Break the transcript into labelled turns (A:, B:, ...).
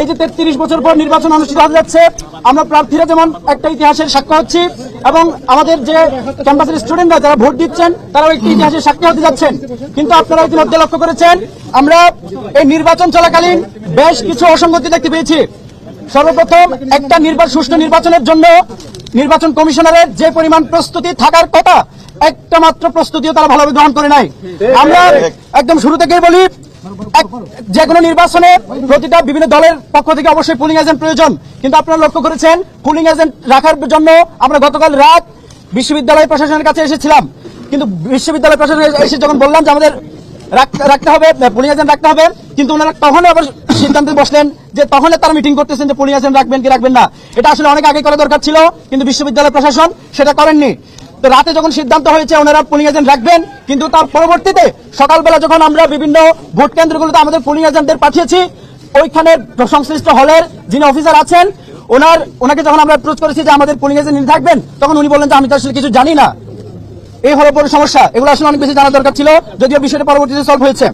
A: এই যে 33 বছর পর নির্বাচন অনুষ্ঠিত হতে যাচ্ছে, আমরা প্রার্থীরা যেমন একটা ইতিহাসের সাক্ষ্য হচ্ছি এবং আমাদের যে ক্যাম্পাসের স্টুডেন্টরা যারা ভোট দিচ্ছেন তারাও একটি ইতিহাসের সাক্ষী হতে যাচ্ছেন। কিন্তু আপনারা ইতিমধ্যে লক্ষ্য করেছেন আমরা এই নির্বাচন চলাকালীন বেশ কিছু অসঙ্গতি দেখতে পেয়েছি। সর্বপ্রথম একটা সুষ্ঠু নির্বাচনের জন্য নির্বাচন কমিশনারের যে পরিমাণ প্রস্তুতি থাকার কথা একটা মাত্র প্রস্তুতিও তারা ভালোভাবে গ্রহণ করে নাই। আমরা একদম শুরু থেকেই বলি যে কোনো নির্বাচনে প্রতিটা বিভিন্ন দলের পক্ষ থেকে অবশ্যই পুলিং এজেন্ট প্রয়োজন, কিন্তু আপনারা লক্ষ্য করেছেন পুলিং এজেন্ট রাখার জন্য আমরা গতকাল রাত বিশ্ববিদ্যালয় প্রশাসনের কাছে এসেছিলাম, কিন্তু বিশ্ববিদ্যালয় প্রশাসন এসে যখন বললাম যে আমাদের রাখতে হবে পুলিং এজেন্ট রাখতে হবে, কিন্তু ওনারা তখন আবার সিদ্ধান্তে বসলেন যে তখন তারা মিটিং করতেছেন যে পুলিং এজেন্ট রাখবেন কি রাখবেন না। এটা আসলে অনেক আগে করা দরকার ছিল, কিন্তু বিশ্ববিদ্যালয় প্রশাসন সেটা করেননি। তো রাতে যখন সিদ্ধান্ত হয়েছে ওনারা পুলিং এজেন্ট রাখবেন, কিন্তু তার পরবর্তীতে সকালবেলা যখন আমরা বিভিন্ন ভোট কেন্দ্রগুলোতে আমাদের পুলিং এজেন্টদের পাঠিয়েছি, ওইখানে সংশ্লিষ্ট হলের যিনি অফিসার আছেন ওনাকে যখন আমরা অ্যাপ্রোচ করেছি যে আমাদের পুলিং এজেন্ট থাকবেন, তখন উনি বললেন যে আমি তো আসলে কিছু জানি না। এই হলো বড় সমস্যা, এগুলো আসলে অনেক বেশি জানা দরকার ছিল, যদিও বিষয়টা পরবর্তীতে সলভ হয়েছে।